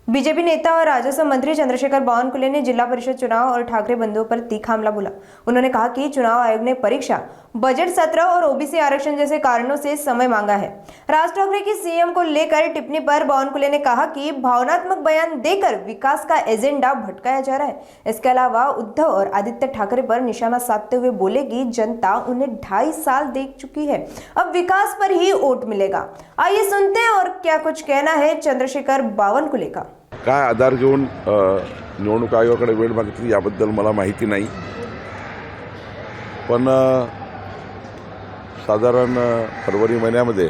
BJP नेता और राजस्व मंत्री चंद्रशेखर बावनकुले ने जिला परिषद चुनाव और ठाकरे बंधुओं पर तीखा हमला बोला। उन्होंने कहा कि चुनाव आयोग ने परीक्षा, बजट सत्र और ओबीसी आरक्षण जैसे कारणों से समय मांगा है। राज ठाकरे की सीएम को लेकर टिप्पणी पर बावनकुले ने कहा कि भावनात्मक बयान देकर विकास का एजेंडा भटकाया जा रहा है। इसके अलावा उद्धव और आदित्य ठाकरे पर निशाना साधते हुए बोले कि जनता उन्हें 2.5 साल देख चुकी है, अब विकास पर ही वोट मिलेगा। आइए सुनते हैं और क्या कुछ कहना है चंद्रशेखर बावनकुले का। काय आधार घेऊन निवडणूक आयोगाकडे वेळ मागितली याबद्दल मला माहिती नाही, पण साधारण फरवरी महिन्यामध्ये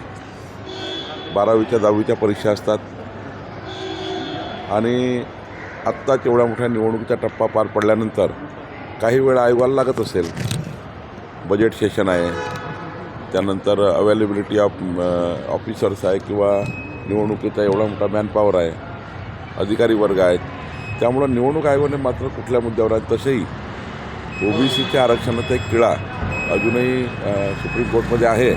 12वीच्या 10वीच्या परीक्षा असतात आणि आत्ता तेवढ्या मोठ्या निवडणुकीचा टप्पा पार पडल्यानंतर काही वेळ आयोगाला लागत असेल। बजेट सेशन आहे, त्यानंतर अवेलेबिलिटी ऑफ ऑफिसर्स आहे किंवा निवडणुकीचा एवढा मोठा मॅनपॉवर आहे, अधिकारी वर्ग आहेत। त्यामुळे निवडणूक आयोगाने मात्र कुठल्या मुद्द्यावर आहे तसेही ओबीसीच्या आरक्षणाचा एक किळा अजूनही सुप्रीम कोर्टमध्ये आहे।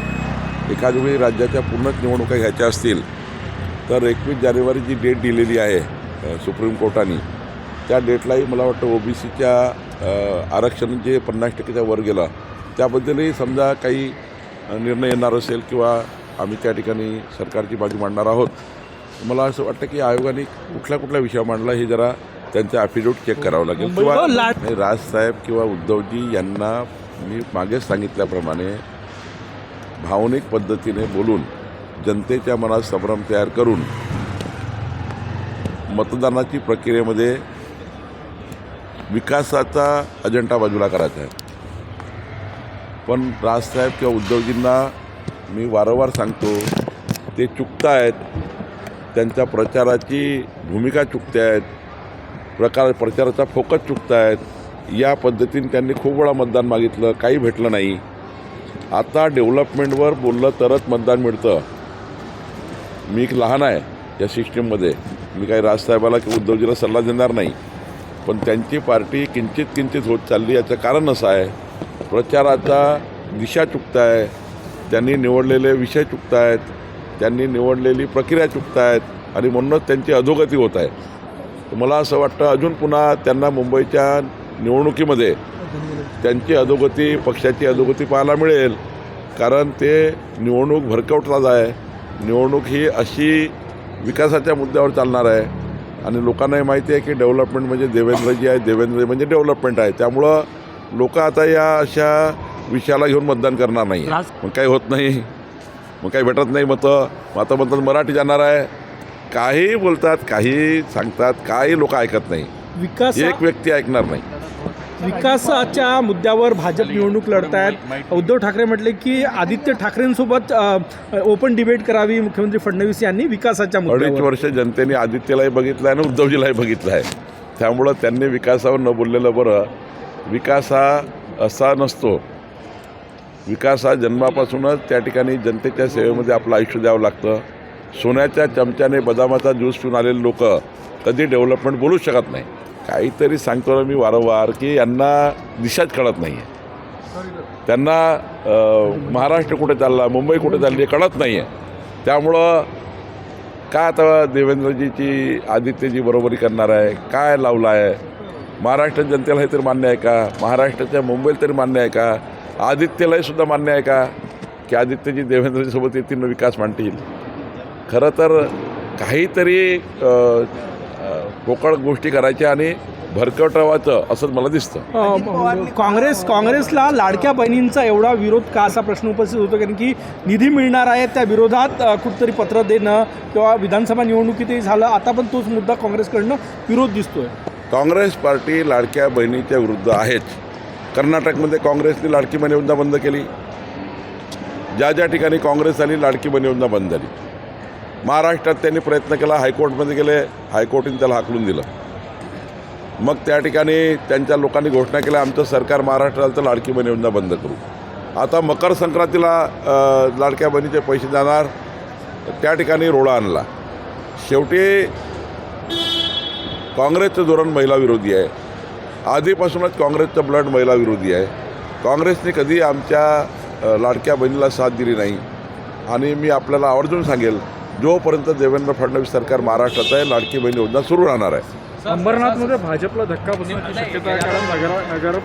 एखाद्या वेळी राज्याच्या पूर्णच निवडणुका घ्यायच्या असतील तर 21 जानेवारी जी डेट दिलेली आहे सुप्रीम कोर्टाने, त्या डेटलाही मला वाटतं ओबीसीच्या आरक्षण जे 50%च्या वर गेलं त्याबद्दलही समजा काही निर्णय येणार असेल किंवा आम्ही त्या ठिकाणी सरकारची बाजू मांडणार आहोत। मला असं वाटतं की आयोगाने कुठल्या विषय मांडला हे जरा त्यांचा ॲफिडेविट चेक करावं लागेल किंवा राजसाहेब किंवा उद्धवजी यांना मी मागेच सांगितल्याप्रमाणे भावनिक पद्धतीने बोलून जनतेच्या मनात संभ्रम तयार करून मतदानाची प्रक्रियेमध्ये विकासाचा अजेंडा बाजूला करायचा आहे। पण राजसाहेब किंवा उद्धवजींना मी वारंवार सांगतो ते चुकतायत, त्यांच्या प्रचाराची भूमिका चुकते आहेत, प्रचाराचा फोकस चुकतायत। या पद्धतीने त्यांनी खूप वेळा मतदान मागितलं, काही भेटलं नाही। आता डेव्हलपमेंटवर बोललं तरच मतदान मिळतं। मी एक लहान आहे या सिस्टीममध्ये, मी काही राजसाहेबाला किंवा उद्धवजीला सल्ला देणार नाही, पण त्यांची पार्टी किंचित होत चालली। याचं कारण असं आहे प्रचाराचा दिशा चुकताय, त्यांनी निवडलेले विषय चुकतायत, त्यांनी निवडलेली प्रक्रिया चुकतायत आणि म्हणूनच त्यांची अधोगती होत आहे। मला असं वाटतं अजून पुन्हा त्यांना मुंबईच्या निवडणुकीमध्ये त्यांची अधोगती, पक्षाची अधोगती पाहायला मिळेल, कारण ते निवडणूक भरकवटलाच आहे। निवडणूक ही अशी विकासाच्या मुद्द्यावर चालणार आहे आणि लोकांनाही माहिती आहे की डेव्हलपमेंट म्हणजे देवेंद्रजी आहे, देवेंद्र म्हणजे डेव्हलपमेंट आहे। त्यामुळं लोक आता या अशा विषयाला घेऊन मतदान करणार नाही। मग काही होत नाही, मग काही भेटत नाही मतं म्हणतात मराठी जाणार आहे, काही बोलतात, काही सांगतात, काही लोक ऐकत नाही, एक व्यक्ती ऐकणार नाही। विकासाच्या मुद्द्यावर भाजप निवडणूक लढत आहेत। उद्धव ठाकरे म्हटले की आदित्य ठाकरेंसोबत ओपन डिबेट करावी मुख्यमंत्री फडणवीस यांनी विकासाच्या मुद्द्यावर। 2.5 वर्ष जनतेने आदित्यलाही बघितलं आहे आणि उद्धवजीलाही बघितलं आहे, त्यामुळं त्यांनी विकासावर न बोललेलं बरं। विकास हा असा नसतो, विकास हा जन्मापासूनच त्या ठिकाणी जनतेच्या सेवेमध्ये आपलं आयुष्य द्यावं लागतं। सोन्याच्या चमच्याने बदामाचा ज्यूस पिऊन आलेले लोक कधी डेव्हलपमेंट बोलूच शकत नाही। काहीतरी सांगतो ना मी वारंवार की यांना दिशाच कळत नाही आहे, त्यांना महाराष्ट्र कुठे चालला, मुंबई कुठे चालली कळत नाही आहे। त्यामुळं काय आता देवेंद्रजीची आदित्यजी बरोबरी करणार आहे, काय लावलं आहे? महाराष्ट्र जनतेला हे तरी मान्य आहे का? महाराष्ट्राच्या मुंबईला तरी मान्य आहे का? आदित्यलाही सुद्धा मान्य आहे का की आदित्यजी देवेंद्रजीसोबत येतील विकास मांडतील? खरं तर काहीतरी पोकळ गोष्टी करायच्या आणि भरकटवायचं असंच मला दिसतं। काँग्रेसला लाडक्या बहिणींचा एवढा विरोध का असा प्रश्न उपस्थित होतो, कारण की निधी मिळणार आहे त्या विरोधात कुठंतरी पत्र देणं किंवा विधानसभा निवडणुकीतही झालं, आता पण तोच मुद्दा काँग्रेसकडनं विरोध दिसतोय। काँग्रेस पार्टी लाडक्या बहिणीच्या विरुद्ध आहेच। कर्नाटकमध्ये काँग्रेसने लाडकी बहीण योजना बंद केली, ज्या ठिकाणी काँग्रेस आली लाडकी बहीण योजना बंद झाली। महाराष्ट्रात त्यांनी प्रयत्न केला, हायकोर्टमध्ये गेले, हायकोर्टाने त्याला हाकलून दिलं। मग त्या ठिकाणी त्यांच्या लोकांनी घोषणा केल्या आमचं सरकार महाराष्ट्रात आलं तर लाडकी बहीण योजना बंद करू। आता मकर संक्रांतीला लाडक्या बहिणीचे पैसे जाणार, त्या ठिकाणी रोडा आणला। शेवटी काँग्रेसचं धोरण महिला विरोधी आहे, आधीपासूनच काँग्रेसचं ब्लड महिला विरोधी आहे। काँग्रेसने कधी आमच्या लाडक्या बहिणीला साथ दिली नाही आणि मी आपल्याला आवर्जून सांगेल जोपर्यंत देवेंद्र फडणवीस सरकार महाराष्ट्रात आहे लाडकी बहीण योजना सुरू राहणार आहे. अंबरनाथमध्ये भाजपला धक्का बसण्याची शक्यता आहे, कारण